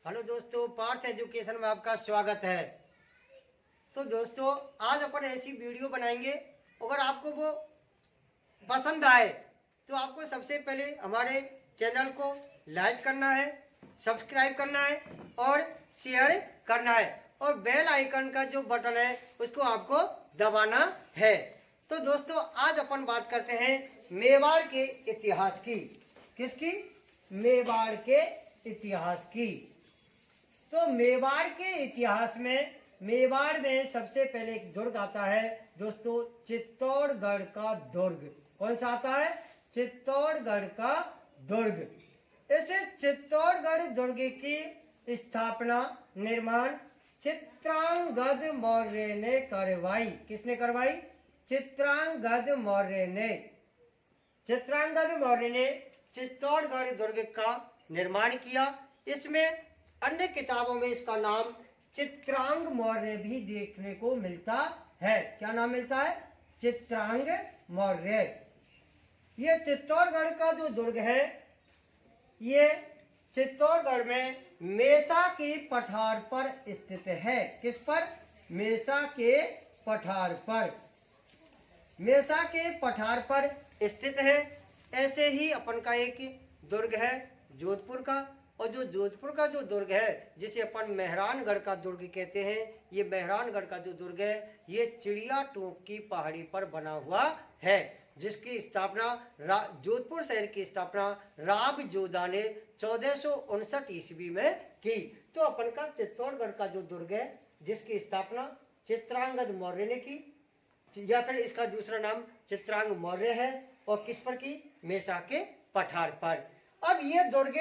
Hello दोस्तों, Partha education में आपका स्वागत है। तो दोस्तों, आज अपन ऐसी वीडियो बनाएंगे, अगर आपको वो पसंद आए तो आपको सबसे पहले हमारे चैनल को लाइक करना है, सब्सक्राइब करना है और शेयर करना है, और बेल आइकन का जो बटन है उसको आपको दबाना है। तो दोस्तों, आज अपन बात करते हैं मेवाड़ के इतिहास की। किसकी? मेवाड़ के इतिहास की। तो मेवाड़ के इतिहास में, मेवाड़ में सबसे पहले एक दुर्ग आता है दोस्तों, चित्तौड़गढ़ का दुर्ग। कौन सा आता है? चित्तौड़गढ़ का दुर्ग। इसे चित्तौड़गढ़ दुर्ग की स्थापना, निर्माण चित्रांगद मौर्य ने करवाई। किसने करवाई? चित्रांगद मौर्य ने। चित्रांगद मौर्य ने चित्तौड़गढ़ दुर्ग का निर्माण किया। इसमें अन्य किताबों में इसका नाम चित्रांग मौर्य भी देखने को मिलता है। क्या नाम मिलता है? चित्रांग मौर्य। ये चित्तौड़गढ़ का जो दुर्ग है, ये चित्तौड़गढ़ में मेसा के पठार पर स्थित है। किस पर? मेसा के पठार पर। मेसा के पठार पर स्थित है। ऐसे ही अपन का एक दुर्ग है जोधपुर का, और जो जोधपुर का जो दुर्ग है, जिसे अपन मेहरानगढ़ का दुर्ग कहते हैं, ये मेहरानगढ़ का जो दुर्ग है ये चिड़िया टोक की पहाड़ी पर बना हुआ है, जिसकी स्थापना जोधपुर शहर की स्थापना राव जोधा ने 1459 ईस्वी में की। तो अपन का चित्तौड़गढ़ का जो दुर्ग है, जिसकी स्थापना चित्रांगद मौर्य ने की, या फिर इसका दूसरा नाम चित्रांग मौर्य है, और किस पर की? मेसा के पठार पर। अब ये दुर्ग,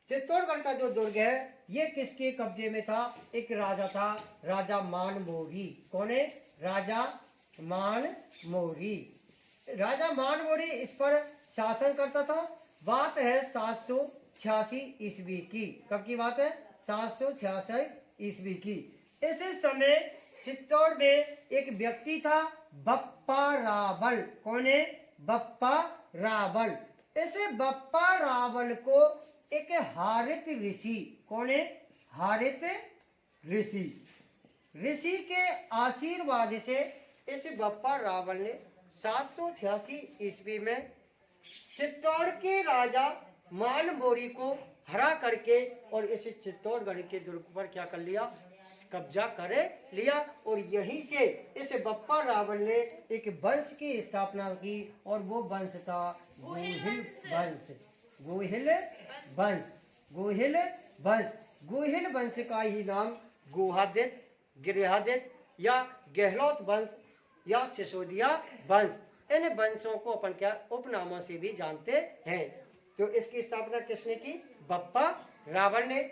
चित्तौड़गढ़ का जो दुर्ग है, ये किसके कब्जे में था? एक राजा था, राजा मानमोरी। कौन है? राजा मानमोरी। राजा मानमोरी इस पर शासन करता था। बात है 786 ईस्वी की। कब की बात है? 786 ईस्वी की। इस समय चित्तौड़ में एक व्यक्ति था, बप्पा रावल। कौन है? बप्पा रावल। इस बप्पा रावल को एक हारित ऋषि, कौन है? हारित ऋषि, ऋषि के आशीर्वाद से इस बप्पा रावल ने 786 ईस्वी में चित्तौड़ के राजा मानमोरी को हरा करके और इस चित्तौड़गढ़ के दुर्ग पर क्या कर लिया? कब्जा कर लिया। और यहीं से इस बप्पा रावल ने एक वंश की स्थापना की, और वो वंश था गोहिल वंश। गोहिल वंश। गोहिल वंश। गोहिल वंश का ही नाम गुहादित, गृहादित या गहलोत वंश या सिसोदिया वंश, इन वंशों को अपन क्या उपनामों से भी जानते हैं। तो इसकी स्थापना किसने की? बप्पा रावल ने।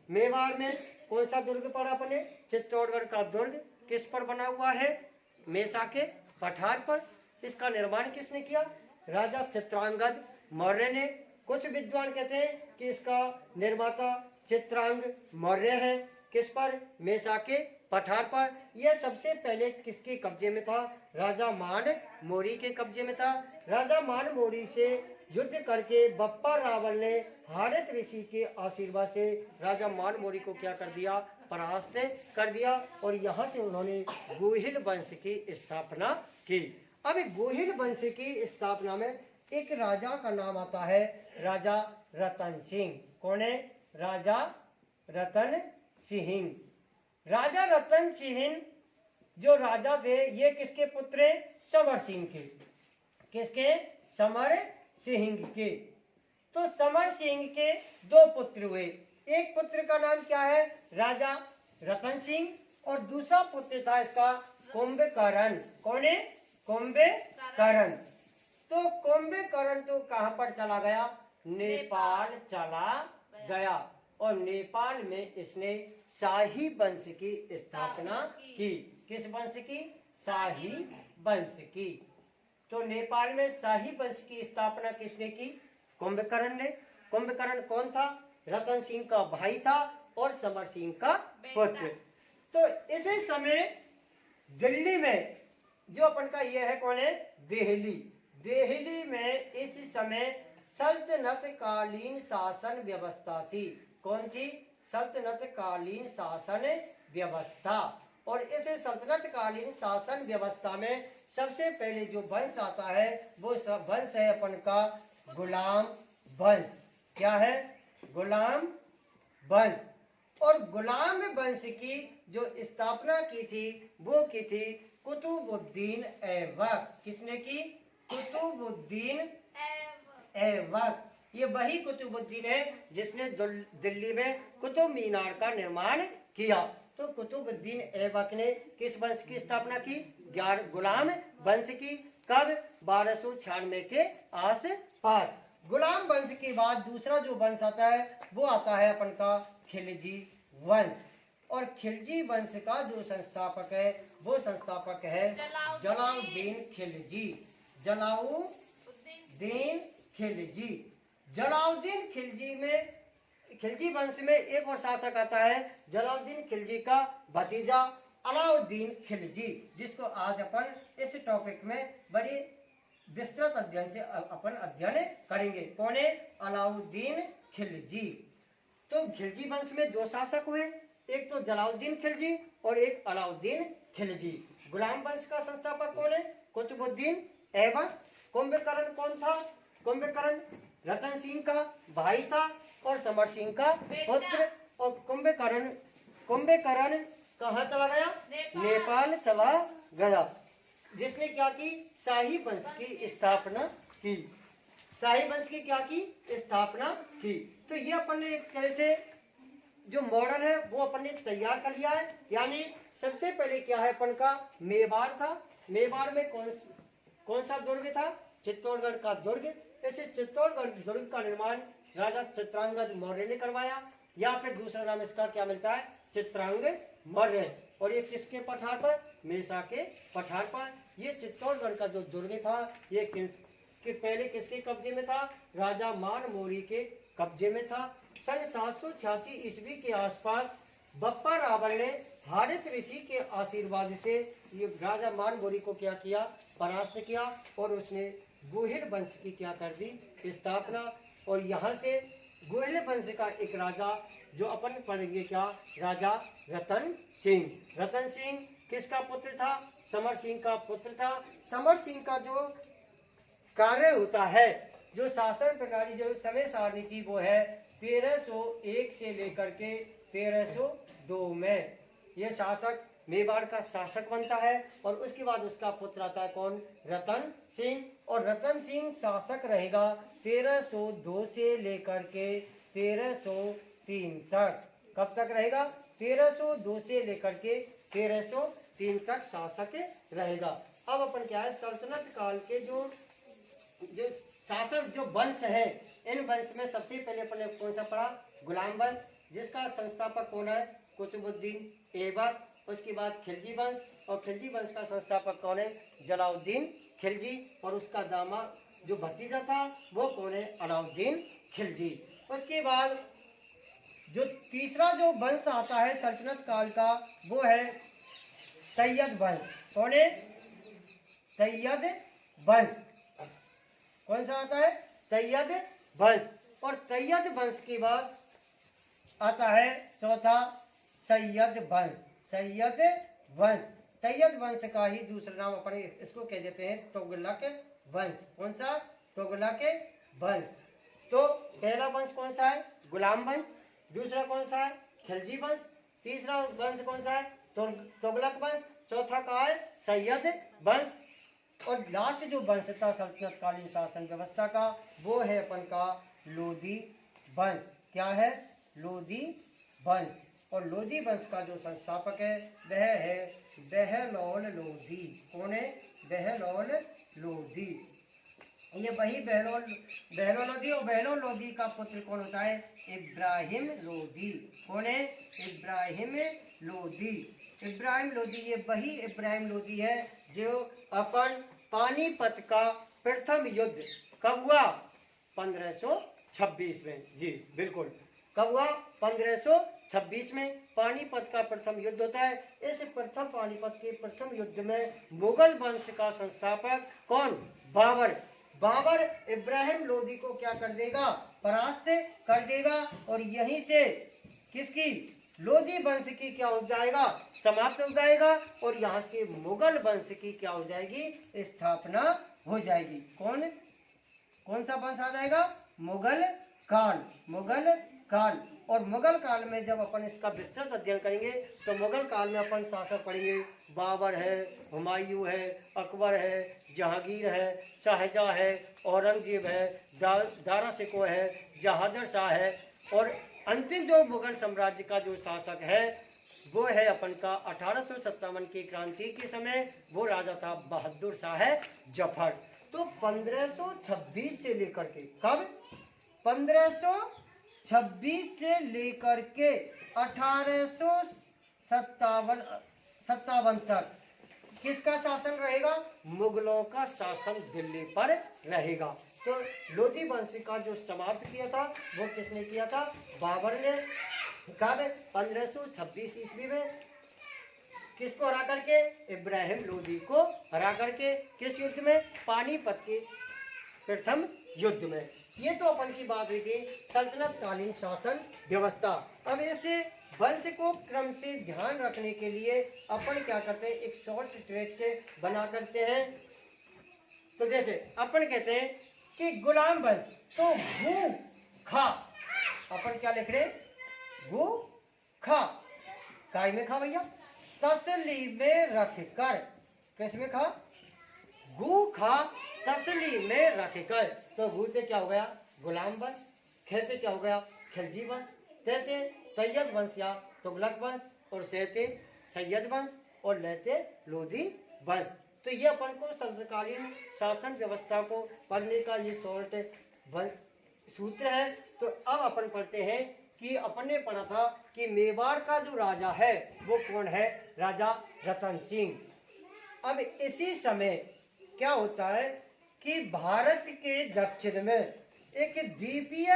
मेवाड़ में कौन सा दुर्ग पड़ा अपने? चित्तौड़गढ़ का दुर्ग। किस पर बना हुआ है? मेसा के पठार पर। इसका निर्माण किसने किया? राजा चित्रांगद मौर्य ने। कुछ विद्वान कहते हैं कि इसका निर्माता चित्रांग मौर्य है। किस पर? मेसा के पठार पर। यह सबसे पहले किसके कब्जे में था? राजा मानमोरी के कब्जे में था। राजा मानमोरी से युद्ध करके बप्पा रावल ने हारित ऋषि के आशीर्वाद से राजा मानमोरी को क्या कर दिया? परास्त कर दिया, और यहाँ से उन्होंने गोहिल वंश की स्थापना की। अब गोहिल वंश की स्थापना में एक राजा का नाम आता है राजा रतन सिंह। कौन है? राजा रतन सिंह। राजा रतन सिंह जो राजा थे, ये किसके पुत्र हैं? समर सिंह के। किसके? समर सिंह के। तो समर सिंह के दो पुत्र हुए। एक पुत्र का नाम क्या है? राजा रतन सिंह, और दूसरा पुत्र था इसका कुंभकर्ण। कौन है? कुंभकर्ण। तो कुंभकर्ण तो कहां पर चला गया? नेपाल चला गया, और नेपाल में इसने शाही वंश की स्थापना की। किस वंश की? शाही वंश की। तो नेपाल में शाही वंश की स्थापना किसने की? कुंभकर्ण ने। कुंभकर्ण कौन था? रतन सिंह का भाई था और समर सिंह का पुत्र। तो इसी समय दिल्ली में जो अपन का ये है, कौन है? देहली। देहली में इस समय सल्तनत कालीन शासन व्यवस्था थी। कौन थी? सल्तनत कालीन शासन व्यवस्था। और इस सल्तनत कालीन शासन व्यवस्था में सबसे पहले जो वंश आता है वो सब वंश है अपन का गुलाम वंश। क्या है? गुलाम वंश। और गुलाम वंश की जो स्थापना की थी वो की थी कुतुबुद्दीन ऐबक। किसने की? कुतुबुद्दीन ऐबक। ये वही कुतुबुद्दीन है जिसने दिल्ली में कुतुब मीनार का निर्माण किया। तो कुतुबुद्दीन ऐबक ने किस वंश की स्थापना की? गुलाम वंश की। कब? 1296 के आस पास। गुलाम वंश के बाद दूसरा जो वंश आता है वो आता है अपन का खिलजी वंश। और खिलजी वंश का जो संस्थापक है वो संस्थापक है जलालुद्दीन खिलजी। जलालुद्दीन खिलजी। जलालुद्दीन खिलजी वंश में एक और शासक आता है जलालुद्दीन खिलजी का भतीजा अलाउद्दीन खिलजी, जिसको आज अपन इस टॉपिक में बड़ी विस्तृत अध्ययन से अपन अध्ययन करेंगे। कौन है? अलाउद्दीन खिलजी। तो खिलजी वंश में दो शासक हुए, एक तो जलालुद्दीन खिलजी और एक अलाउद्दीन खिलजी। गुलाम वंश का संस्थापक कौन है? कुतुबुद्दीन ऐबक। कुंभकर्ण कौन था? कुंभकर्ण रतन सिंह का भाई था और समर सिंह का पुत्र। और कुंभकर्ण कहाँ चला गया? नेपाल चला गया। जिसने क्या की? शाही वंश की स्थापना की। शाही वंश की क्या की? स्थापना की। तो ये अपन ने एक तरह से जो मॉडल है वो अपन ने तैयार कर लिया है। यानी सबसे पहले क्या है अपन का? मेवाड़ था। मेवाड़ में कौन सा दुर्ग था? चित्तौड़गढ़ का दुर्ग। ऐसे चित्तौड़गढ़ दुर्ग का निर्माण राजा चित्रांगद मौर्य ने करवाया, या फिर दूसरा नाम इसका क्या मिलता है? चित्रांग मौर्य। और ये किसके पठार पर? मेसा के पठार पर। ये चित्तौड़गढ़ का जो दुर्ग था ये पहले किसके कब्जे में था? राजा मानमोरी के कब्जे में था। सन 786 ईस्वी के आसपास बप्पा रावल ने हारित ऋषि के आशीर्वाद से ये राजा मानमोरी को क्या किया? परास्त किया। और उसने गोहिल वंश की क्या कर दी? स्थापना। और यहाँ से गोहिल वंश का एक राजा जो अपन पढ़ेंगे क्या? राजा रतन सिंह। रतन सिंह किसका पुत्र था? समर सिंह का पुत्र था। समर सिंह का जो कार्य होता है, जो शासन प्रणाली, जो समय सारणी थी वो है 1301 से लेकर के 1302 में ये शासक मेवाड़ का शासक बनता है। और उसके बाद उसका पुत्र आता है कौन? रतन सिंह। और रतन सिंह शासक रहेगा 1302 से लेकर के 1303 तक। कब तक रहेगा? 1302 से लेकर के 1303 तक शासक रहेगा। अब अपन क्या है? सल्तनत काल के जो शासक जो वंश है, इन वंश में सबसे पहले अपन ने कौन सा पढ़ा? गुलाम वंश, जिसका संस्थापक कौन है? कुतुबुद्दीन ऐबक। उसके बाद खिलजी वंश, और खिलजी वंश का संस्थापक कौन है? जलालुद्दीन खिलजी। और उसका दामाद जो भतीजा था वो कौन है? अलाउद्दीन खिलजी। उसके बाद जो तीसरा जो वंश आता है सल्तनत काल का वो है तैयद वंश। कौन है? तैयद वंश। कौन सा आता है? तैयद वंश। और तैयद वंश के बाद आता है चौथा सैयद वंश। सैयद वंश। तैयद वंश का ही दूसरा नाम अपन इसको कह देते हैं तुगलक वंश। कौन सा? तुगलक वंश। तो पहला वंश कौन सा है? गुलाम वंश। दूसरा कौन सा है? खिलजी वंश। तीसरा वंश कौन सा है? तुगलक वंश। चौथा का है सैयद वंश। और लास्ट जो वंश था सल्तनत कालीन शासन व्यवस्था का वो है अपन का लोधी वंश। क्या है? लोधी वंश। और लोधी वंश का जो संस्थापक है वह है बहलोल लोधी। कौन है? बहलोल लोधी। ये वही बहलोल लोधी। और बहलोल लोधी का पुत्र कौन होता है? इब्राहिम लोधी। कौन है? इब्राहिम लोधी। इब्राहिम लोधी, ये वही इब्राहिम लोधी है जो अपन पानीपत का प्रथम युद्ध कब हुआ? 1526 में। जी बिल्कुल, कब हुआ? 1526 में पानीपत का प्रथम युद्ध होता है। इस प्रथम पानीपत के प्रथम युद्ध में मुगल वंश का संस्थापक कौन? बाबर। बाबर इब्राहिम लोदी को क्या कर देगा, परास्त कर देगा। और यहीं से किसकी, लोदी वंश की क्या हो जाएगा, समाप्त हो जाएगा। और यहाँ से मुगल वंश की क्या हो जाएगी, स्थापना हो जाएगी। कौन सा वंश आ जाएगा, मुगल काल, मुगल काल। और मुगल काल में जब अपन इसका विस्तृत अध्ययन करेंगे तो मुगल काल में अपन शासक पढ़ेंगे, बाबर है, हुमायूं है, अकबर है, जहांगीर है, शाहजहां है, औरंगजेब है, दारा शिकोह है, जहादर शाह है। और अंतिम जो मुगल साम्राज्य का जो शासक है वो है अपन का 1857 की क्रांति के समय वो राजा था बहादुर शाह जफर। तो 1526 से लेकर के, कब, 1526 से लेकर के 1857 तक किसका शासन रहेगा, मुगलों का शासन दिल्ली पर रहेगा। तो लोदी वंश का जो समाप्त किया था वो किसने किया था, बाबर ने। कब, 1526 ईस्वी में। किसको हरा करके, इब्राहिम लोदी को हरा करके। किस युद्ध में, पानीपत के प्रथम युद्ध में। ये तो अपन की बात हुई थी सल्तनत कालीन शासन व्यवस्था। अब ऐसे वंश को क्रम से ध्यान रखने के लिए अपन क्या करते हैं, एक शॉर्ट ट्रैक से बना करते हैं। तो जैसे अपन कहते हैं कि गुलाम वंश, तो गु खा, अपन क्या लिख रहे, गु खा, काय में खा भैया, तसली में रख कर, किस में खा, गु खा तसली में रख कर। तो गु से क्या हो गया, गुलाम वंश, खे से क्या हो गया, खिलजी वंश, ते सैयद वंश या तुगलक वंश, और सहते सैयद वंश, और लेते लोधी वंश। तो ये अपन को सल्तनतकालीन शासन व्यवस्था को पढ़ने का ये शॉर्ट सूत्र है। तो अब अपन पढ़ते हैं कि अपन ने पढ़ा था कि मेवाड़ का जो राजा है वो कौन है, राजा रतन सिंह। अब इसी समय क्या होता है कि भारत के दक्षिण में एक द्वीपीय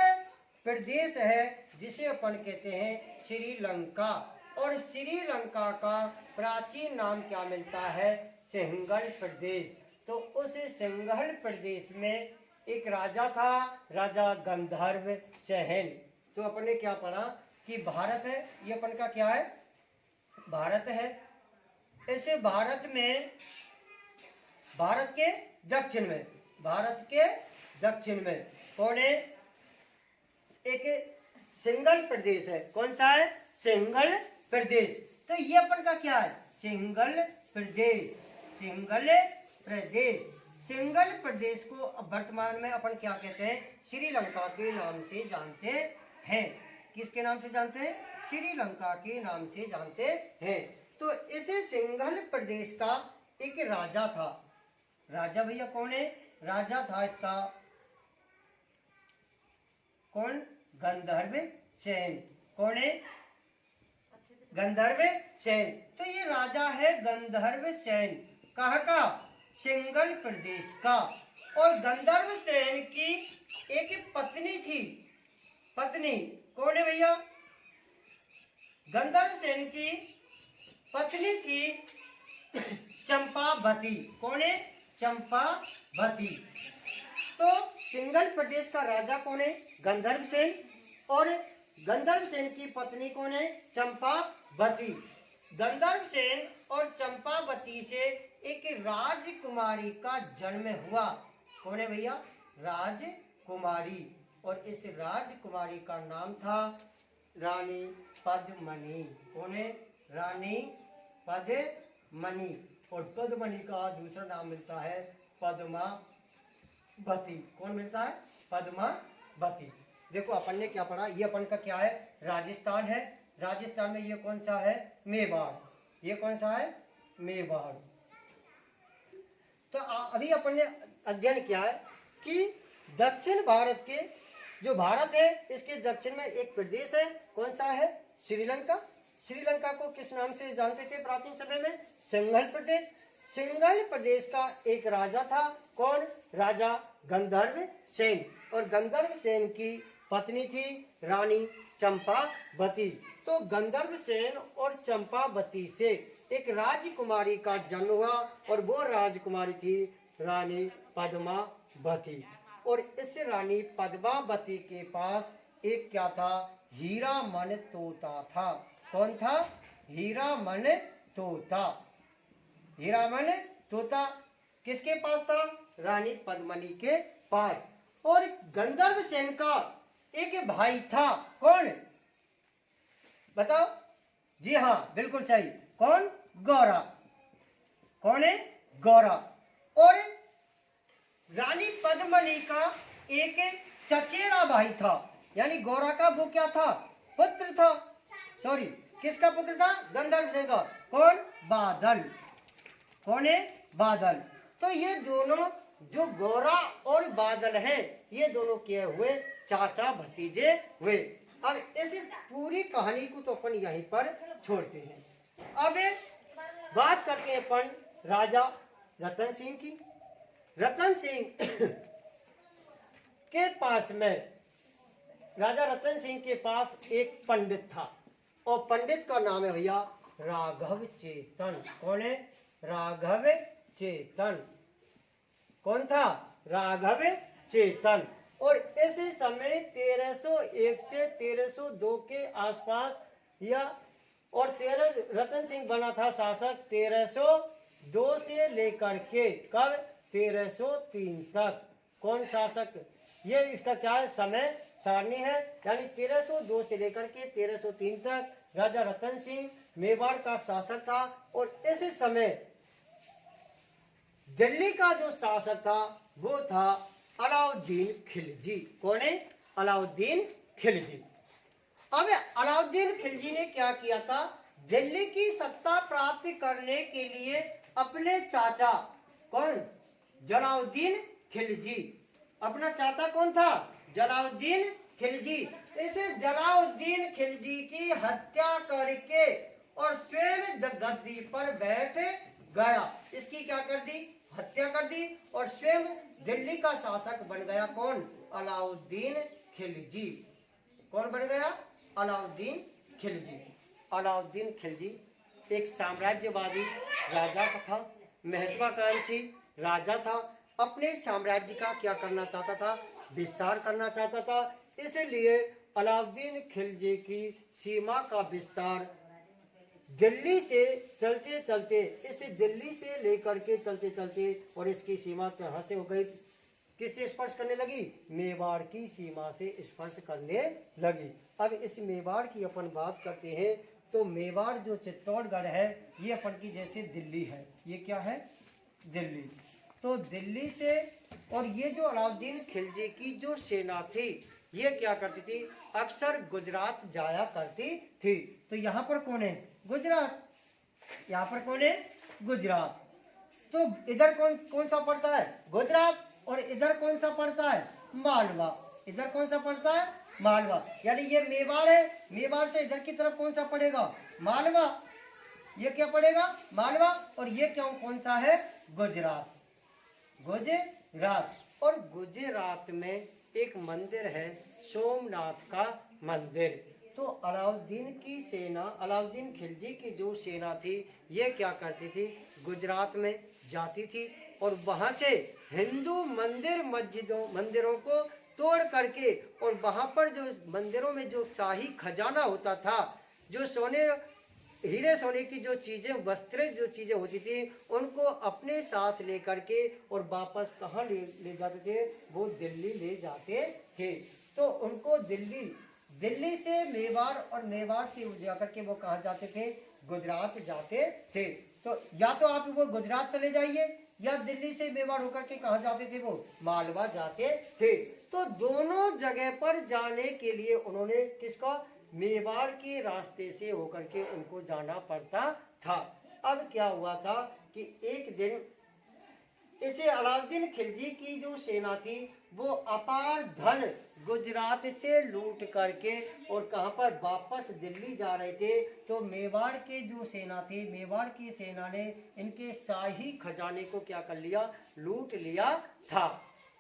प्रदेश है जिसे अपन कहते हैं श्रीलंका। और श्रीलंका का प्राचीन नाम क्या मिलता है, सिंहल प्रदेश। तो उस सिंहल प्रदेश में एक राजा था, राजा गंधर्व सेन। तो अपन ने क्या पढ़ा कि भारत है, ये अपन का क्या है, भारत है। ऐसे भारत में, भारत के दक्षिण में, भारत के दक्षिण में कौन है, एक सिंघल प्रदेश है। कौन सा है, सिंघल प्रदेश। तो ये अपन का क्या है, सिंघल प्रदेश, सिंघल प्रदेश। सिंघल प्रदेश को वर्तमान में अपन क्या कहते हैं, श्रीलंका के नाम से जानते हैं। किसके नाम से जानते हैं, श्रीलंका के नाम से जानते हैं। तो इस सिंघल प्रदेश का एक राजा था, राजा भैया कौन है, राजा था इसका कौन, गंधर्व सेन। कौन है, गंधर्व सेन। तो ये राजा है गंधर्व सेन, कहाँ का, सिंघल प्रदेश का। और गंधर्व सेन की एक पत्नी थी, पत्नी कौन है भैया, गंधर्व सेन की पत्नी थी चंपावती। कौन है, चंपावती। तो सिंघल प्रदेश का राजा कौन है, गंधर्व सेन, और गंधर्व सेन की पत्नी कौन है, चंपावती। गंधर्व सेन और चंपावती से एक राजकुमारी का जन्म हुआ। कौन है भैया, राजकुमारी। और इस राजकुमारी का नाम था रानी पद्मनी। कौन है, रानी पद्मनी। और पद्मनी का दूसरा नाम मिलता है पद्मावती। कौन मिलता है, पद्मावती। देखो अपन ने क्या पढ़ा, ये अपन का क्या है, राजस्थान है। राजस्थान में ये कौन सा है, मेवाड़। ये कौन सा है, मेवाड़। तो अभी अपन ने अध्ययन किया है कि दक्षिण भारत के, जो भारत है इसके दक्षिण में एक प्रदेश है, कौन सा है, श्रीलंका। श्रीलंका को किस नाम से जानते थे प्राचीन समय में, सिंघल प्रदेश। सिंघल प्रदेश का एक राजा था, कौन, राजा गंधर्व सेन। और गंधर्व सेन की पत्नी थी रानी चंपावती। तो गंधर्व सेन और चंपावती से एक राजकुमारी का जन्म हुआ, और वो राजकुमारी थी रानी पद्मावती। और इस रानी पद्मावती के पास एक क्या था, हीरामन तोता था। कौन था, हीरामन तोता। हीरामन तोता किसके पास था, रानी पद्मिनी के पास। और गंधर्व सेन का एक भाई था, कौन बताओ, जी हाँ बिल्कुल सही, कौन, गौरा। कौन है, गौरा। और रानी पद्मिनी का एक चचेरा भाई था, यानी गौरा का वो क्या था, पुत्र था, सॉरी किसका पुत्र था, गंधर्व सेन का, कौन, बादल। कौन है, बादल। तो ये दोनों जो गौरा और बादल है, ये दोनों किए हुए चाचा भतीजे हुए। अब इस पूरी कहानी को तो अपन यहीं पर छोड़ते हैं। अब बात करते हैं अपन राजा रतन सिंह की। रतन सिंह के पास में, राजा रतन सिंह के पास एक पंडित था, और पंडित का नाम है भैया राघव चेतन। कौन है, राघव चेतन। कौन था, राघव चेतन। और इस समय 1301 से 1302 के आसपास, या और रतन सिंह बना था शासक 1302 से लेकर के कब, 1303 तक। कौन शासक, ये इसका क्या है, समय सारणी है, यानी 1302 से लेकर के 1303 तक राजा रतन सिंह मेवाड़ का शासक था। और इस समय दिल्ली का जो शासक था वो था अलाउद्दीन खिलजी। कौन है, अलाउद्दीन खिलजी। अब अलाउद्दीन खिलजी ने क्या किया था, दिल्ली की सत्ता प्राप्त करने के लिए अपने चाचा, कौन, जलाउद्दीन खिलजी, अपना चाचा कौन था, जलाउद्दीन खिलजी। इसे जलाउद्दीन खिलजी की हत्या करके और स्वयं गद्दी पर बैठ गया। इसकी क्या कर दी, हत्या कर दी, और स्वयं दिल्ली का शासक बन गया। कौन, अलाउद्दीन खिलजी। कौन बन गया, अलाउद्दीन खिलजी। अलाउद्दीन खिलजी एक साम्राज्यवादी राजा था, महत्वाकांक्षी राजा था। अपने साम्राज्य का क्या करना चाहता था, विस्तार करना चाहता था। इसलिए अलाउद्दीन खिलजी की सीमा का विस्तार दिल्ली से चलते चलते, इस दिल्ली से लेकर के चलते चलते, और इसकी सीमा कहाँ से हो गई, किससे स्पर्श करने लगी, मेवाड़ की सीमा से स्पर्श करने लगी। अब इस मेवाड़ की अपन बात करते हैं, तो मेवाड़ जो चित्तौड़गढ़ है, ये अपन की जैसे दिल्ली है, ये क्या है, दिल्ली। तो दिल्ली से, और ये जो अलाउद्दीन खिलजी की जो सेना थी, ये क्या करती थी, अक्सर गुजरात जाया करती थी। तो यहाँ पर कौन है, गुजरात। यहाँ पर कौन है, गुजरात। तो इधर कौन सा पड़ता है, गुजरात, और इधर कौन सा पड़ता है, मालवा। इधर कौन सा पड़ता है, मालवा। यानी ये मेवाड़ है, मेवाड़ से इधर की तरफ कौन सा पड़ेगा, मालवा। ये क्या पड़ेगा, मालवा। और ये क्यों, कौन सा है, गुजरात, गुजरात। और गुजरात में एक मंदिर है, सोमनाथ का मंदिर। तो अलाउद्दीन की सेना, अलाउद्दीन खिलजी की जो सेना थी, ये क्या करती थी, गुजरात में जाती थी, और वहां से हिंदू मंदिरों को तोड़ करके, और वहां पर जो मंदिरों में जो शाही खजाना होता था, जो हीरे सोने की जो चीजें, वस्त्र जो चीजें होती थी, उनको अपने साथ लेकर के और वापस कहाँ ले जाते थे, वो दिल्ली ले जाते थे। तो उनको दिल्ली से मेवाड़, और मेवाड़ से जाकर के वो कहाँ जाते थे, गुजरात जाते थे। तो या तो आप वो गुजरात चले जाइए, या दिल्ली से मेवाड़ होकर के कहाँ जाते थे, वो मालवा जाते थे। तो दोनों जगह पर जाने के लिए उन्होंने किसका, मेवाड़ के रास्ते से होकर के उनको जाना पड़ता था। अब क्या हुआ था कि एक दिन इसे अलाउद्दीन खिलजी की जो सेना थी, वो अपार धन गुजरात से लूट करके और कहां पर वापस दिल्ली जा रहे थे। तो मेवाड़ के जो सेना थी, मेवाड़ की सेना ने इनके शाही खजाने को क्या कर लिया, लूट लिया था।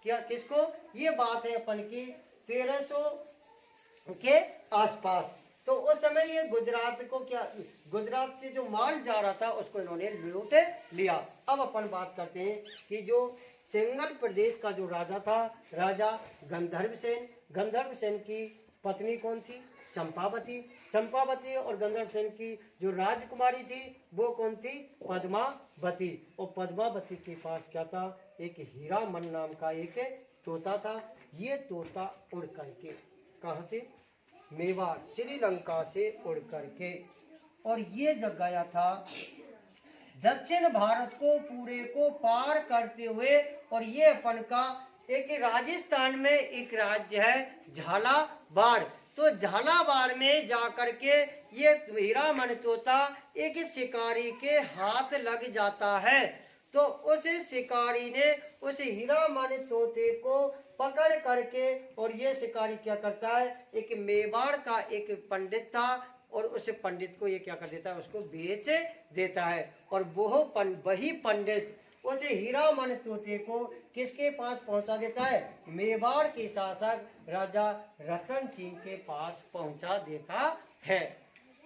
क्या, किसको, ये बात है अपन की 1300 के आसपास। तो उस समय ये गुजरात को क्या, गुजरात से जो माल जा रहा था उसको इन्होंने लूट लिया। अब अपन बात करते हैं कि जो सेंगल प्रदेश का जो राजा था, राजा गंधर्व सेन। गंधर्व सेन की पत्नी कौन थी? चंपावती। चंपावती और गंधर्व सेन की जो राजकुमारी थी वो कौन थी? पद्मावती। और पद्मावती के पास क्या था? एक हीरामन नाम का एक तोता था। ये तोता उड़ करके कहाँ से? मेवाड़, श्रीलंका से उड़ करके, और ये जग गया था दक्षिण भारत को पूरे को पार करते हुए। और ये अपन का एक राजस्थान में एक राज्य है झालावाड़। तो झालावाड़ में जाकर के ये हीरामन तोता एक शिकारी के हाथ लग जाता है। तो उस शिकारी ने उस हीरामन तोते को पकड़ करके, और ये शिकारी क्या करता है? एक मेवाड़ का एक पंडित था, और उस पंडित को ये क्या कर देता है? उसको बेच देता है। और वही पंडित उस हीरामन तोते को किसके पास पहुंचा देता है? मेवाड़ के शासक राजा रतन सिंह के पास पहुंचा देता है।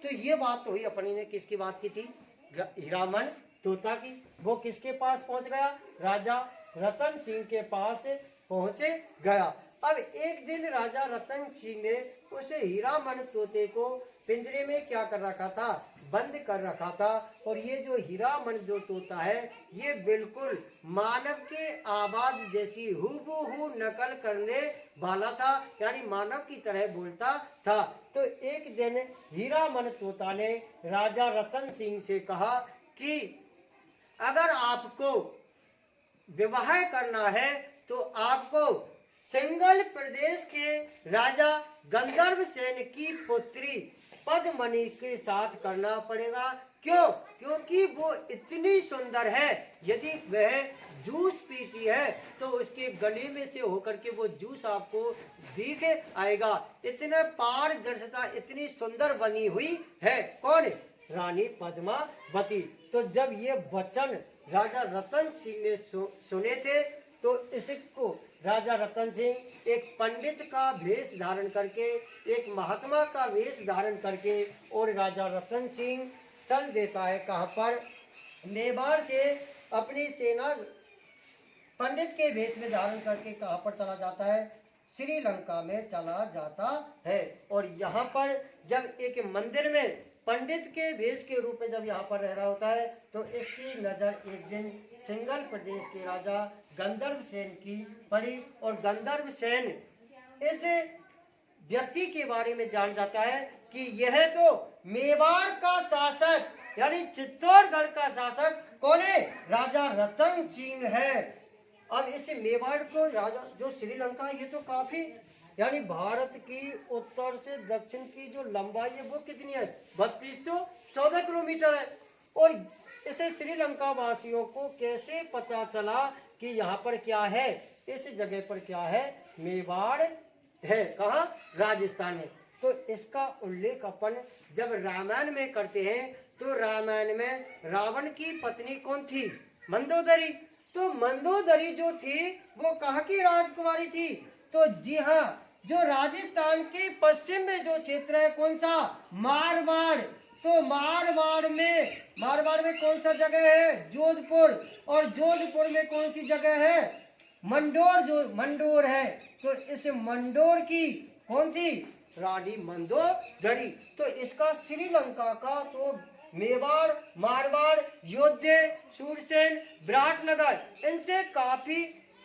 तो ये बात तो हुई अपनी ने किसकी बात की थी? हीरामन तोता की। वो किसके पास पहुंच गया? राजा रतन सिंह के पास पहुंच गया। अब एक दिन राजा रतन सिंह ने उस हीरामन तोते को पिंजरे में क्या कर रखा था? बंद कर रखा था। और ये जो हीरामन जो तोता है ये बिल्कुल मानव के आवाज जैसी हूबहू नकल करने वाला था, यानी मानव की तरह बोलता था। तो एक दिन हीरामन तोता ने राजा रतन सिंह से कहा कि अगर आपको विवाह करना है तो आपको सेंगल प्रदेश के राजा गंधर्व सेन की पुत्री पद्मनी के साथ करना पड़ेगा। क्यों? क्योंकि वो इतनी सुंदर है, यदि वह जूस पीती है तो उसके गले में से होकर के वो जूस आपको दिख आएगा। इतने पारदर्शिता, इतनी सुंदर बनी हुई है। कौन? रानी पद्मावती। तो जब ये वचन राजा रतन सिंह ने सुने थे तो इसको राजा रतन सिंह एक पंडित का वेश धारण करके, एक महात्मा का वेश धारण करके, और राजा रतन सिंह चल देता है कहाँ पर? मेवाड़ से अपनी सेना पंडित के वेश में धारण करके कहाँ पर चला जाता है? श्रीलंका में चला जाता है। और यहाँ पर जब एक मंदिर में पंडित के वेश के रूप में जब यहाँ पर रह रहा होता है तो इसकी नजर एक दिन सिंगल प्रदेश के राजा गंधर्व सेन की पड़ी। और गंधर्व सेन इस व्यक्ति के बारे में जान जाता है कि यह तो मेवाड़ का शासक यानी चित्तौड़गढ़ का शासक कौन है? राजा रतन सिंह है। अब इस मेवाड़ को राजा जो श्रीलंका, ये तो काफी यानी भारत की उत्तर से दक्षिण की जो लंबाई है वो कितनी है? 3214 किलोमीटर है। और इसे श्रीलंका वासियों को कैसे पता चला कि यहाँ पर क्या है? इस जगह पर क्या है? मेवाड़ है। कहाँ? राजस्थान में। तो इसका उल्लेख अपन जब रामायण में करते हैं तो रामायण में रावण की पत्नी कौन थी? मंदोदरी। तो मंदोदरी जो थी वो कहाँ की राजकुमारी थी? तो जी हाँ, जो राजस्थान के पश्चिम में जो क्षेत्र है कौन सा? मारवाड़। तो मारवाड़ में कौन सा जगह है? जोधपुर। और जोधपुर में कौन सी जगह है? मंडोर। जो मंडोर है तो इस मंडोर की कौन थी? रानी मंदोदरी। तो इसका श्रीलंका का तो मेवाड़, मारवाड़, योद्धे, सूरसेन, विराटनगर इनसे काफी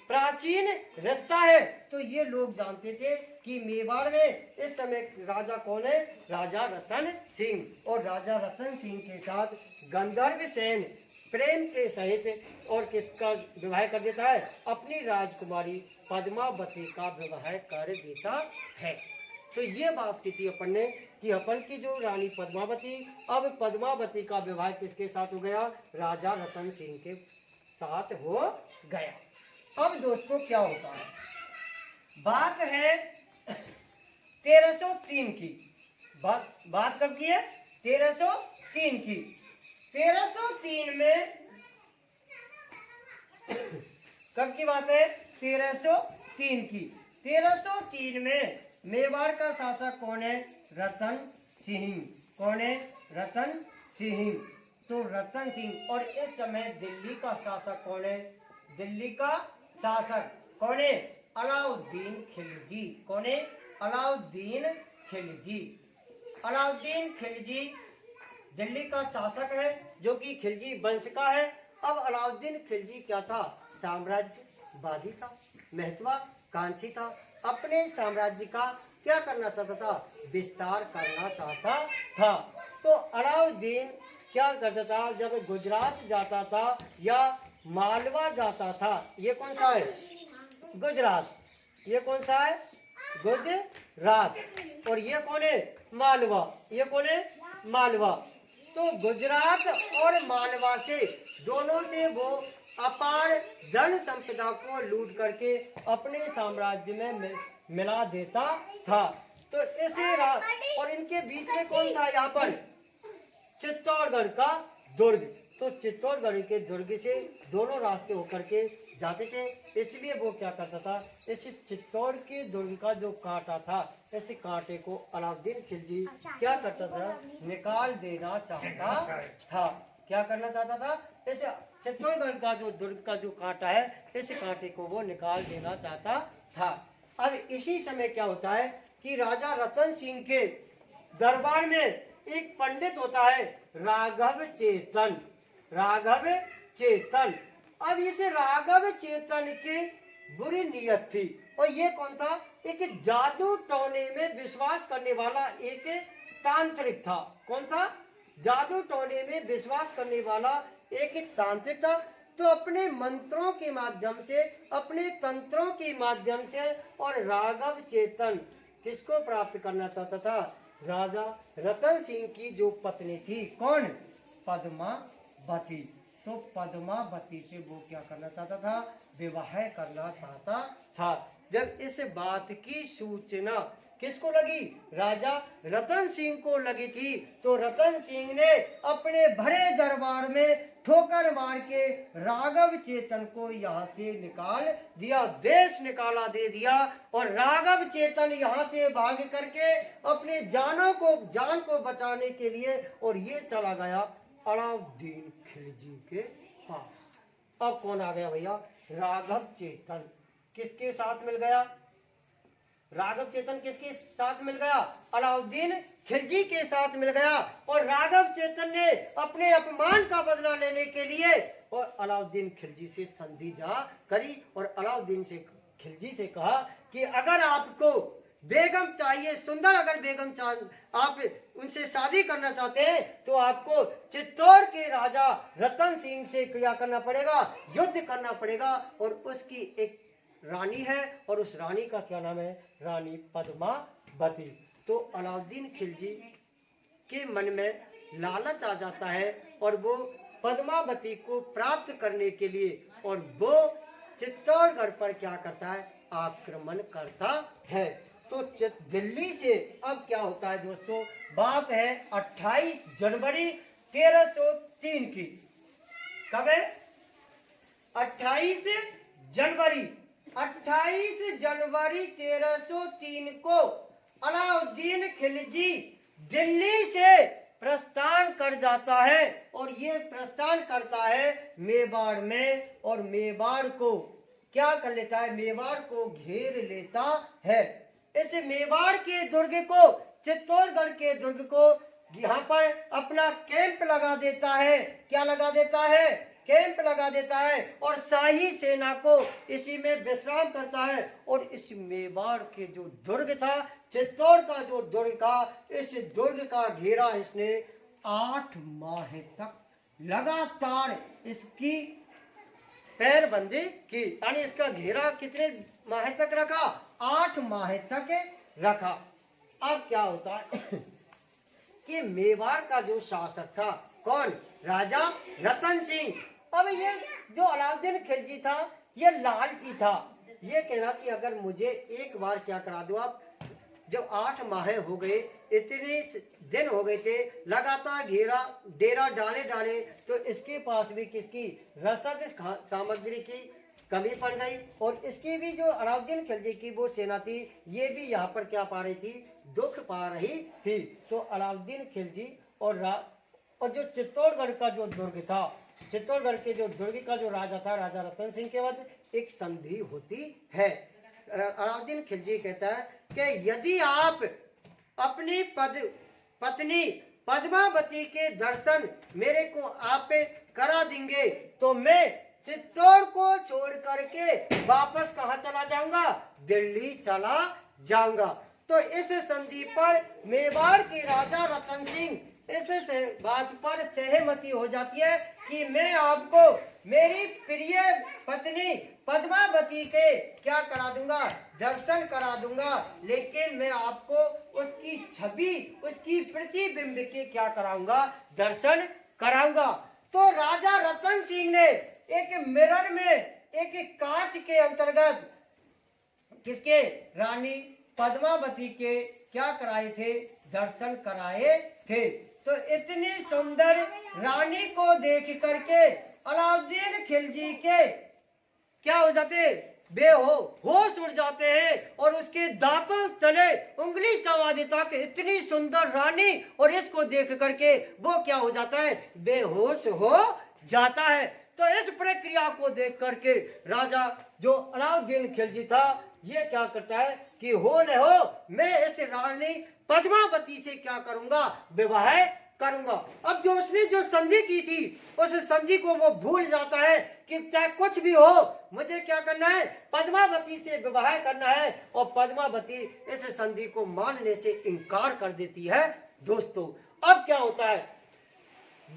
प्राचीन रास्ता है। तो ये लोग जानते थे कि मेवाड़ में इस समय राजा कौन है? राजा रतन सिंह। और राजा रतन सिंह के साथ गंधर्व सेन प्रेम के सहित और किसका विवाह कर देता है? अपनी राजकुमारी पद्मावती का विवाह कर देता है। तो ये बात की थी अपन ने कि अपन की जो रानी पद्मावती, अब पद्मावती का विवाह किसके साथ हो गया? राजा रतन सिंह के साथ हो गया। अब दोस्तों क्या होता है? बात है 1303 की। बात कब की है? 1303 की। 1303 में कब की बात है? 1303 की। 1303 में मेवाड़ का शासक कौन है? रतन सिंह। कौन है? रतन सिंह। तो रतन सिंह। और इस समय दिल्ली का शासक कौन है? दिल्ली का शासक कौन है? अलाउद्दीन खिलजी। कौन है? अलाउद्दीन खिलजी। अलाउद्दीन खिलजी दिल्ली का शासक है जो कि खिलजी वंश का है। अब अलाउद्दीन खिलजी क्या था? साम्राज्यवादी था, महत्वाकांक्षी था। अपने साम्राज्य का क्या करना चाहता था? विस्तार करना चाहता था। तो अलाउद्दीन क्या करता था? जब गुजरात जाता था या मालवा जाता था, ये कौन सा है? गुजरात। ये कौन सा है? गुजरात। और ये कौन है? मालवा। ये कौन है? मालवा। तो गुजरात और मालवा से, दोनों से वो अपार धन संपदा को लूट करके अपने साम्राज्य में मिला देता था। तो इसे और इनके बीच में कौन था? यहाँ पर चित्तौड़गढ़ का दुर्ग। तो चित्तौड़गढ़ के दुर्ग से दोनों रास्ते होकर के जाते थे, इसलिए वो क्या करता था? इस चित्तौड़ के दुर्ग का जो कांटा था, इस कांटे को अलाउद्दीन खिलजी क्या करता था? निकाल देना चाहता था। क्या करना चाहता था? इस चित्तौड़गढ़ का जो दुर्ग का जो कांटा है, इस कांटे को वो निकाल देना चाहता था। अब इसी समय क्या होता है कि राजा रतन सिंह के दरबार में एक पंडित होता है, राघव चेतन। राघव चेतन। अब इस राघव चेतन की बुरी नियत थी। और ये कौन था? एक जादू टोने में विश्वास करने वाला एक तांत्रिक था। कौन था? जादू टोने में विश्वास करने वाला एक तांत्रिक था। तो अपने मंत्रों के माध्यम से, अपने तंत्रों के माध्यम से, और राघव चेतन किसको प्राप्त करना चाहता था? राजा रतन सिंह की जो पत्नी थी, कौन? पद्मावती। तो पद्मावती से वो क्या करना चाहता था? विवाह करना चाहता था। जब इस बात की सूचना किसको लगी? राजा रतन सिंह को लगी थी। तो रतन सिंह ने अपने भरे दरबार में ठोकर मार के राघव चेतन को यहाँ से निकाल दिया, देश निकाला दे दिया। और राघव चेतन यहाँ से भाग करके अपने जान को बचाने के लिए और ये चला गया अलाउद्दीन खिलजी के पास। अब कौन आ गया भैया? राघव चेतन। किसके साथ मिल गया? राघव चेतन किसके साथ मिल गया? अलाउद्दीन खिलजी के साथ मिल गया। और राघव चेतन ने अपने अपमान का बदला लेने के लिए और अलाउद्दीन खिलजी से संधि जा करी और अलाउद्दीन से खिलजी से कहा कि अगर आपको बेगम चाहिए, सुंदर अगर बेगम आप उनसे शादी करना चाहते हैं, तो आपको चित्तौड़ के राजा रतन सिंह से क्या करना पड़ेगा? युद्ध करना पड़ेगा। और उसकी एक रानी है और उस रानी का क्या नाम है? रानी पद्मावती। तो अलाउद्दीन खिलजी के मन में लालच आ जाता है और वो पद्मावती को प्राप्त करने के लिए और वो चित्तौड़गढ़ पर क्या करता है? आक्रमण करता है। तो दिल्ली से अब क्या होता है दोस्तों? बात है 28 जनवरी 1303 की। कब है? 28 जनवरी 1303 को अलाउद्दीन खिलजी दिल्ली से प्रस्थान कर जाता है। और ये प्रस्थान करता है मेवाड़ में, और मेवाड़ को क्या कर लेता है? मेवाड़ को घेर लेता है। इस मेवाड़ के दुर्ग को, चित्तौड़गढ़ के दुर्ग को यहाँ पर अपना कैंप लगा देता है। क्या लगा देता है? कैंप लगा देता है और शाही सेना को इसी में विश्राम करता है। और इस मेवाड़ के जो दुर्ग था, चित्तौड़ का जो दुर्ग था, इस दुर्ग का घेरा इसने 8 माह तक लगातार इसकी पैरबंदी की। यानी इसका घेरा कितने माह तक रखा? 8 माह तक रखा। अब क्या होता है कि मेवाड़ का जो शासक था, कौन? राजा रतन सिंह। अब ये जो अलाउद्दीन खिलजी था, ये लालची था। ये कहना कि अगर मुझे एक बार क्या करा दो आप, जब 8 माह हो गए, इतने दिन हो गए थे, लगातार घेरा डेरा डाले, तो इसके पास भी किसकी रसद सामग्री की कमी पड़ गई। और इसकी भी जो अलाउद्दीन खिलजी की वो सेना थी, ये भी यहाँ पर क्या पा रही थी? दुख पा रही थी। तो अलाउद्दीन खिलजी और जो चित्तौड़गढ़ का जो दुर्ग था, चित्तौड़गढ़ के जो दुर्ग का जो राजा था, राजा रतन सिंह के बाद एक संधि होती है। अलाउद्दीन खिलजी कहता है कि यदि आप अपनी पत्नी पद्मावती के दर्शन मेरे को आप करा देंगे तो मैं चित्तौड़ को छोड़ करके वापस कहाँ चला जाऊंगा, दिल्ली चला जाऊंगा। तो इस संधि पर मेवाड़ के राजा रतन सिंह इस बात पर सहमति हो जाती है कि मैं आपको मेरी प्रिय पत्नी पद्मावती के क्या करा दूंगा, दर्शन करा दूंगा, लेकिन मैं आपको उसकी छवि, उसकी प्रतिबिंब के क्या कराऊंगा, दर्शन कराऊंगा। तो राजा रतन सिंह ने एक मिरर में, एक कांच के अंतर्गत किसके, रानी पद्मावती के क्या कराए थे, दर्शन कराए थे। तो इतनी सुंदर रानी को देख करके अलाउद्दीन खिलजी के क्या हो जाते, होश उड़ जाते हैं और उसके दांतों तले उंगली चबा देता कि इतनी सुंदर रानी, और इसको देख करके वो क्या हो जाता है, बेहोश हो जाता है। तो इस प्रक्रिया को देख करके राजा जो अलाउद्दीन खिलजी था ये क्या करता है कि हो न हो मैं इस रानी पद्मावती से क्या करूंगा, विवाह करूंगा। अब जो उसने जो संधि की थी उस संधि को वो भूल जाता है कि चाहे कुछ भी हो मुझे क्या करना है, पद्मावती से विवाह करना है, और पद्मावती इस संधि को मानने से इनकार कर देती है। दोस्तों अब क्या होता है,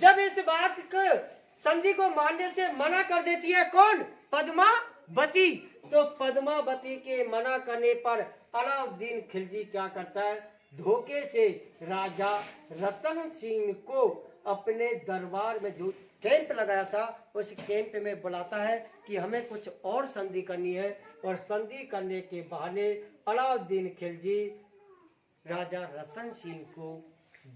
जब इस बात को संधि को मानने से मना कर देती है कौन, पद्मावती, तो पद्मावती के मना करने पर अलाउद्दीन खिलजी क्या करता है, धोखे से राजा रतन सिंह को अपने दरबार में जो कैंप लगाया था उस कैंप में बुलाता है कि हमें कुछ और संधि करनी है। और संधि करने के बहाने अलाउद्दीन खिलजी राजा रतन सिंह को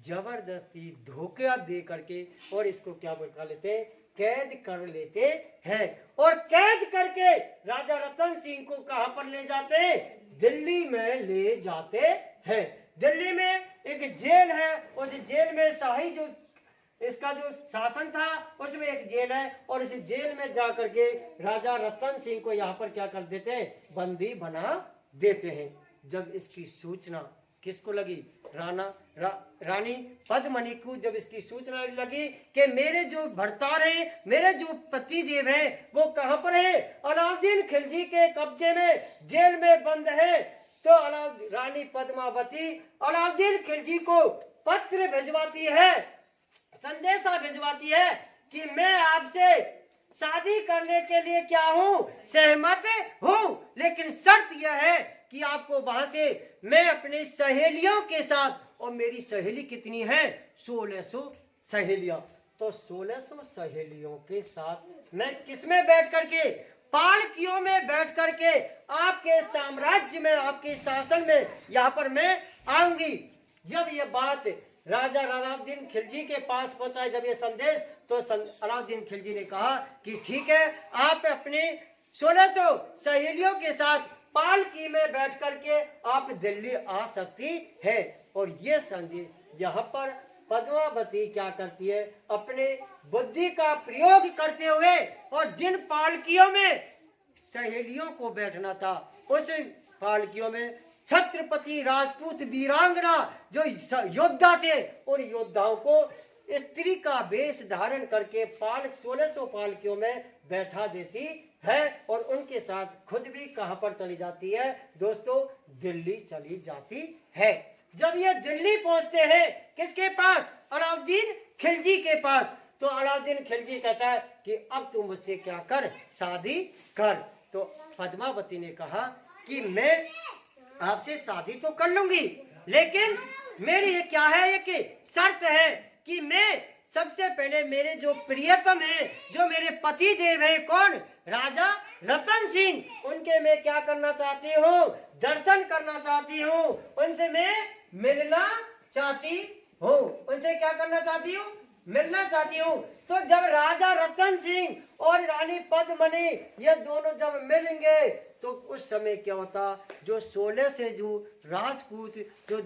जबरदस्ती धोखा दे करके और इसको क्या बुला लेते हैं, कैद कर लेते हैं। और कैद करके राजा रतन सिंह को कहां पर ले जाते हैं, दिल्ली में ले जाते हैं। दिल्ली में एक जेल है, उस जेल में शाही जो इसका जो शासन था उसमें एक जेल है, और इस जेल में जाकर के राजा रतन सिंह को यहाँ पर क्या कर देते हैं, बंदी बना देते हैं। जब इसकी सूचना किसको लगी, रानी पद्मनी को जब इसकी सूचना लगी कि मेरे जो भरतार हैं, मेरे जो पति देव हैं वो कहां पर है, अलाउद्दीन खिलजी के कब्जे में जेल में बंद है, तो रानी पद्मावती अलाउद्दीन खिलजी को पत्र भिजवाती है, संदेशा भिजवाती है कि मैं आपसे शादी करने के लिए क्या हूं, सहमत हूं, लेकिन शर्त यह है कि आपको वहां से मैं अपनी सहेलियों के साथ, और मेरी सहेली कितनी है, 1600 सहेलियां, तो 1600 सहेलियों के साथ मैं किसमें बैठ करके, पालकियों में बैठ करके आपके साम्राज्य में, आपके शासन में यहाँ पर मैं आऊंगी। जब ये बात राजा अलाउद्दीन खिलजी के पास पहुंचा, जब ये संदेश, तो अलाउद्दीन खिलजी ने कहा कि ठीक है, आप अपने 1600 सहेलियों के साथ पालकी में बैठ करके आप दिल्ली आ सकती है। और ये संधि यहाँ पर पद्मावती क्या करती है, अपने बुद्धि का प्रयोग करते हुए, और जिन पालकियों में सहेलियों को बैठना था उस पालकियों में छत्रपति राजपूत वीरांगना जो योद्धा थे, उन योद्धाओं को स्त्री का वेश धारण करके 1600 पालकियों में बैठा देती है, और उनके साथ खुद भी कहां पर चली जाती है दोस्तों, दिल्ली चली जाती है। जब ये दिल्ली पहुंचते हैं किसके पास, अलाउद्दीन खिलजी के पास, तो अलाउद्दीन खिलजी कहता है कि अब तुम मुझसे क्या कर, शादी कर। तो पद्मावती ने कहा कि मैं आपसे शादी तो कर लूंगी, लेकिन मेरी क्या है, एक शर्त है कि मैं सबसे पहले मेरे जो प्रियतम है, जो मेरे पति देव है, कौन, राजा रतन सिंह, उनके मैं क्या करना चाहती हूँ, दर्शन करना चाहती हूँ, उनसे मैं मिलना चाहती हूँ, उनसे क्या करना चाहती हूँ, मिलना चाहती हूँ। तो जब राजा रतन सिंह और रानी पद्मनी ये दोनों जब मिलेंगे तो उस समय क्या होता, जो 16 से जो राजपूत जो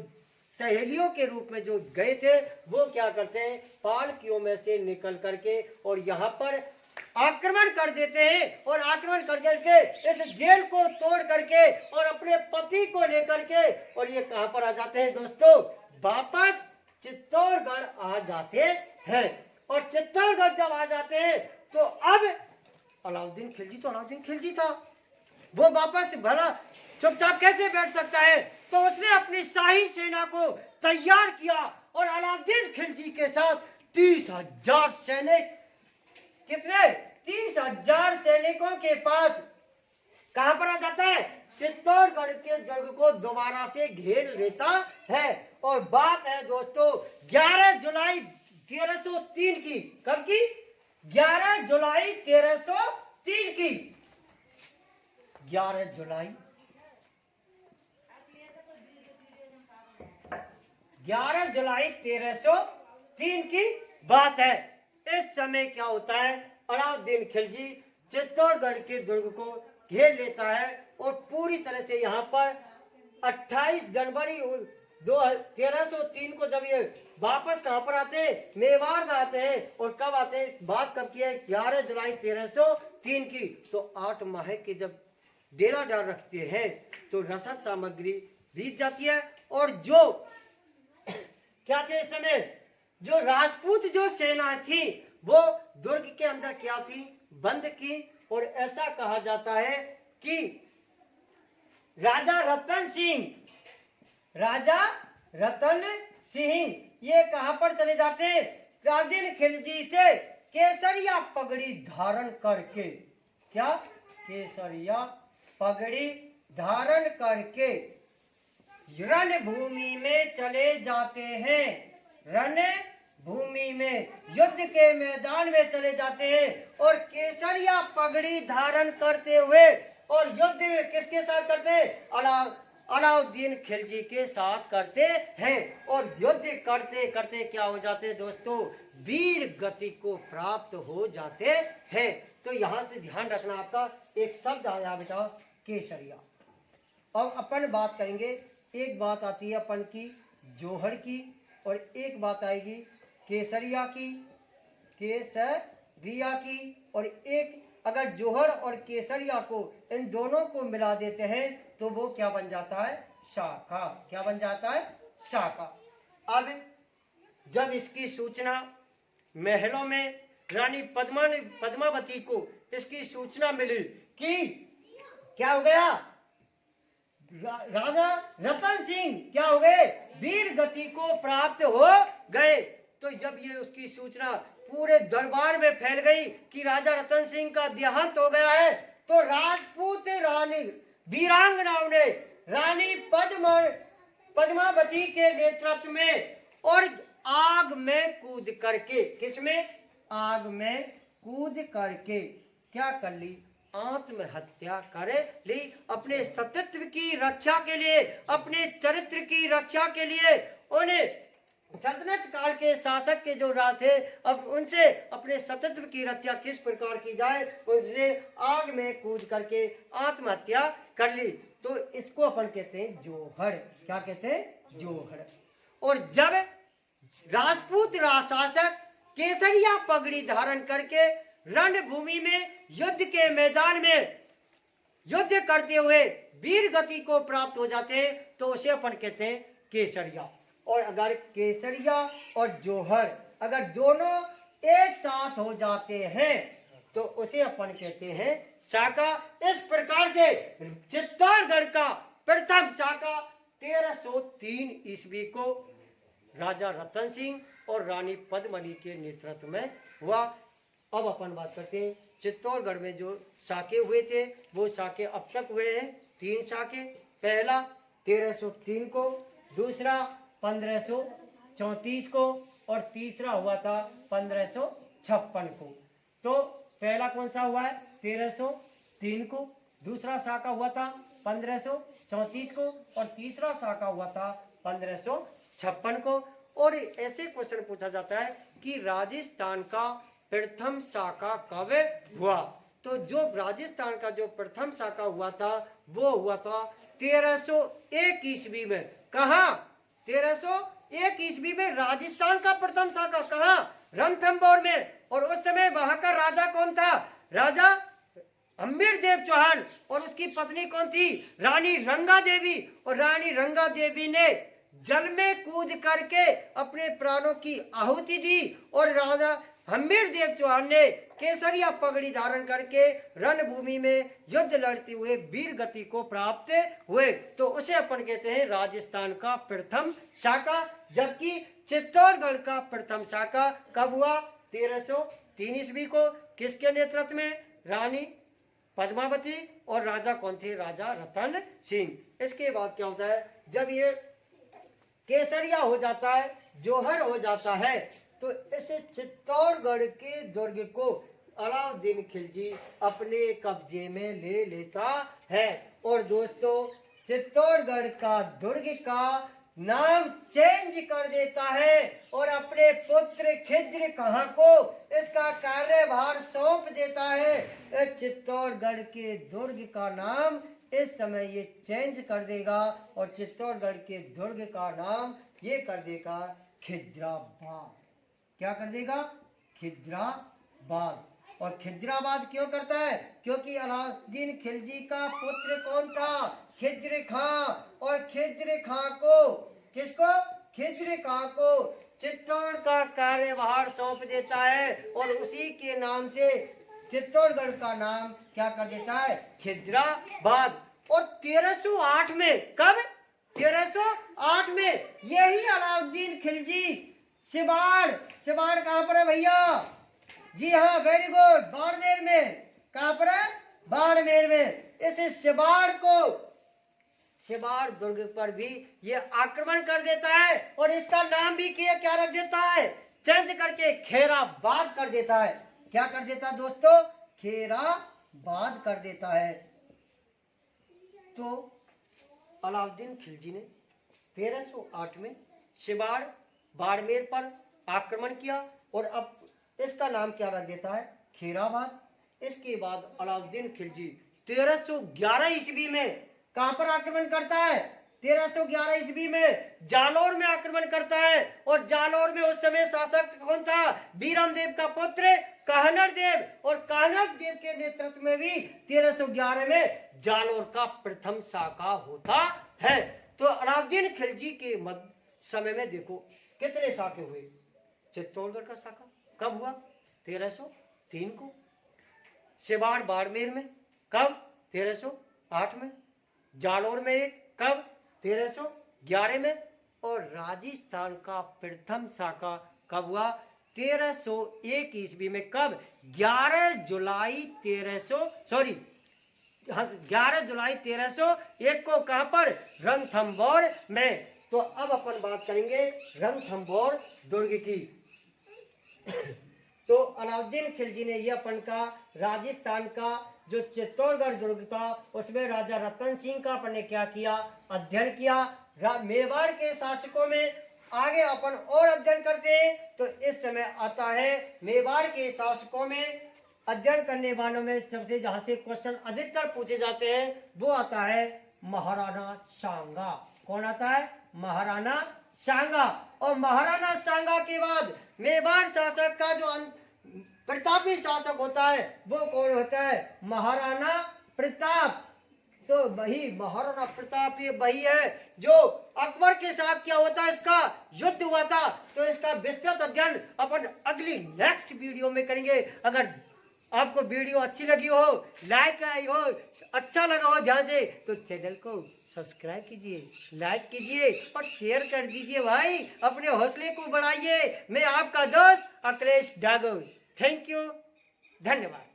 सहेलियों के रूप में जो गए थे वो क्या करते हैं, पालकियों में से निकल करके और यहाँ पर आक्रमण कर देते हैं और आक्रमण कर करके इस जेल को तोड़ करके और अपने पति को लेकर के और ये कहां पर आ जाते हैं दोस्तों, वापस चित्तौड़गढ़ आ जाते हैं। और चित्तौड़गढ़ जब आ जाते हैं तो अब अलाउद्दीन खिलजी था, वो वापस भला चुपचाप कैसे बैठ सकता है, तो उसने अपनी शाही सेना को तैयार किया और अलाउद्दीन खिलजी के साथ 30,000 सैनिक, कितने 30,000 सैनिकों के पास कहां पर आ जाता है, चित्तौड़गढ़ के दुर्ग को दोबारा से घेर लेता है। और बात है दोस्तों 11 जुलाई 1303 की, कब की, 11 जुलाई 1303 की, 11 जुलाई 1303 की बात है। इस समय क्या होता है, अलाउद्दीन खिलजी चित्तौड़गढ़ के दुर्ग को घेर लेता है और पूरी तरह से यहाँ पर 28 जनवरी 1303 को जब ये वापस कहां पर आते हैं, मेवाड़ आते हैं। और कब आते हैं, बात कब की है, 11 जुलाई 1303 की। तो 8 माह के जब डेरा डाल रखते हैं तो रसद सामग्री बीत जाती है और जो क्या थे इस समय, जो राजपूत जो सेना थी वो दुर्ग के अंदर क्या थी, बंद की। और ऐसा कहा जाता है कि राजा रतन सिंह ये कहां पर चले जाते हैं, अलाउद्दीन खिलजी से केसरिया पगड़ी धारण करके, क्या, केसरिया पगड़ी धारण करके रणभूमि में चले जाते हैं, रणभूमि में युद्ध के मैदान में चले जाते हैं। और केसरिया पगड़ी धारण करते हुए और युद्ध में किसके साथ करते हैं, अलाउद्दीन खिलजी के साथ करते हैं। और युद्ध करते करते क्या हो जाते हैं दोस्तों, वीर गति को प्राप्त हो जाते हैं। तो यहाँ से ध्यान रखना, आपका एक शब्द आया बेटा केसरिया। अब अपन बात करेंगे, एक बात आती है अपन की जोहर की और एक बात आएगी केसरिया की, और एक अगर जोहर और केसरिया को इन दोनों को मिला देते हैं तो वो क्या बन जाता है, शाखा। क्या बन जाता है, शाखा। अब जब इसकी सूचना महलों में रानी पद्मावती को इसकी सूचना मिली कि क्या हो गया, राजा रतन सिंह क्या हो गए, वीर गति को प्राप्त हो गए। तो जब ये उसकी सूचना पूरे दरबार में फैल गई कि राजा रतन सिंह का देहांत हो गया है, तो राजपूत रानी वीरांगनाओं ने रानी पद्मावती के नेतृत्व में और आग में कूद करके, किसमें, आग में कूद करके क्या कर ली, आत्महत्या कर ली। अपने सतीत्व की रक्षा के लिए, अपने चरित्र की रक्षा के लिए उन्हें सल्तनत काल के शासक के जो राज थे, अब उनसे अपने सतीत्व की रक्षा किस प्रकार की जाए, उसने आग में कूद करके आत्महत्या कर ली। तो इसको अपन कहते हैं जोहर। क्या कहते हैं, जोहर। और जब राजपूत शासक केसरिया पगड़ी धारण करके रणभूमि में युद्ध के मैदान में युद्ध करते हुए वीर गति को प्राप्त हो जाते हैं तो उसे अपन कहते हैं केसरिया। और अगर केसरिया और जोहर अगर दोनों एक साथ हो जाते हैं तो उसे अपन कहते हैं शाखा। इस प्रकार से चित्तौड़गढ़ का प्रथम शाखा 1303 ईस्वी को राजा रतन सिंह और रानी पद्मनी के नेतृत्व में हुआ। अब अपन बात करते हैं चित्तौड़गढ़ में जो शाखे हुए थे वो शाखे अब तक हुए हैं 3 शाखे। पहला 1303 को, दूसरा 1534 को और तीसरा हुआ था 1556 को। तो पहला कौन सा हुआ है 1303 को, दूसरा शाखा हुआ था 1534 को और तीसरा शाखा हुआ था 1556 को। और ऐसे क्वेश्चन पूछा जाता है कि राजस्थान का प्रथम शाखा कब हुआ, तो जो राजस्थान का जो प्रथम शाखा हुआ था वो हुआ था 1301 ईस्वी में। कहा 1301 ईस्वी में राजस्थान का प्रथम शाखा कहाँ? रणथंभौर में। और उस समय वहां का राजा कौन था? राजा हम्मीरदेव चौहान। और उसकी पत्नी कौन थी? रानी रंगा देवी। और रानी रंगा देवी ने जल में कूद करके अपने प्राणों की आहुति दी। और राजा हम्मीरदेव चौहान ने केसरिया पगड़ी धारण करके रणभूमि में युद्ध लड़ते हुए वीर गति को प्राप्त हुए। तो उसे अपन कहते हैं राजस्थान का प्रथम शाखा। जबकि चित्तौड़गढ़ का प्रथम शाखा कब हुआ? 1303 ईस्वी को। किसके नेतृत्व में? रानी पद्मावती। और राजा कौन थे? राजा रतन सिंह। इसके बाद क्या होता है? जब ये केसरिया हो जाता है, जौहर हो जाता है, तो इसे चित्तौड़गढ़ के दुर्ग को अलाउद्दीन खिलजी अपने कब्जे में ले लेता है। और दोस्तों, चित्तौड़गढ़ का दुर्ग का नाम चेंज कर देता है और अपने पुत्र खिज्र खां को इसका कार्यभार सौंप देता है। चित्तौड़गढ़ के दुर्ग का नाम इस समय ये चेंज कर देगा और चित्तौड़गढ़ के दुर्ग का नाम ये कर देगा खिज्राबाद। क्या कर देगा? खिज्राबाद। और खिज्राबाद क्यों करता है? क्योंकि अलाउद्दीन खिलजी का पुत्र कौन था? खिज्र खां। और खिज्र खां को, किसको? खिज्र खां को चित्तौड़ का कार्यभार सौंप देता है और उसी के नाम से चित्तौड़गढ़ का नाम क्या कर देता है? खिज्राबाद। और 1308 में, कब? 1308 में यही अलाउद्दीन खिलजी शिबाड़ कहाँ पर है भैया? जी हाँ, वेरी गुड, बाड़मेर में। कहाँ पर है? बाड़मेर में। इस शिबाड़ दुर्ग पर भी ये आक्रमण कर देता है और इसका नाम भी क्या रख देता है? चेंज करके खेराबाद कर देता है। क्या कर देता है दोस्तों? खेराबाद कर देता है। तो अलाउद्दीन खिलजी ने 1308 में शिबाड़ बाड़मेर पर आक्रमण किया और अब इसका नाम क्या रख देता है? खेराबाद। इसके बाद अलाउद्दीन खिलजी 1311 ईस्वी में कहां पर आक्रमण करता है? 1311 ईस्वी में जालौर में आक्रमण करता है। और जालौर में उस समय शासक कौन था? बीरम देव का पुत्र कहनर देव। और कहनर देव के नेतृत्व में भी 1311 में जालौर का प्रथम शाखा होता है। तो अलाउद्दीन खिलजी के समय में देखो कितने शाखे हुए। चित्तौड़गढ़ का शाखा कब हुआ? 1303 को। शिबाड़ बाड़मेर में कब? 1308 में। जालौर में एक कब? 1311 में। और राजस्थान का प्रथम शाखा कब हुआ? 1301 ईस्वी में। कब? 11 जुलाई 1301 को। कहां पर? रणथंभौर में। तो अब अपन बात करेंगे रणथंभौर दुर्ग की। तो अलाउद्दीन खिलजी ने ये अपन का राजस्थान का जो चित्तौड़गढ़ दुर्ग था उसमें राजा रतन सिंह का अपन ने क्या किया? अध्ययन किया। मेवाड़ के शासकों में आगे अपन और अध्ययन करते हैं। तो इस समय आता है मेवाड़ के शासकों में अध्ययन करने वालों में सबसे जहां से क्वेश्चन अधिकतर पूछे जाते हैं वो आता है महाराणा सांगा। कौन आता है? महाराणा सांगा। और महाराणा सांगा के बाद मेवाड़ शासक का जो प्रतापी शासक होता है वो कौन होता है? महाराणा प्रताप। तो वही महाराणा प्रताप ये वही है जो अकबर के साथ क्या होता है? इसका युद्ध हुआ था। तो इसका विस्तृत अध्ययन अपन अगली नेक्स्ट वीडियो में करेंगे। अगर आपको वीडियो अच्छी लगी हो, लाइक आई हो, अच्छा लगा हो ध्यान से, तो चैनल को सब्सक्राइब कीजिए, लाइक कीजिए और शेयर कर दीजिए भाई। अपने हौसले को बढ़ाइए। मैं आपका दोस्त अखिलेश डागर। थैंक यू, धन्यवाद।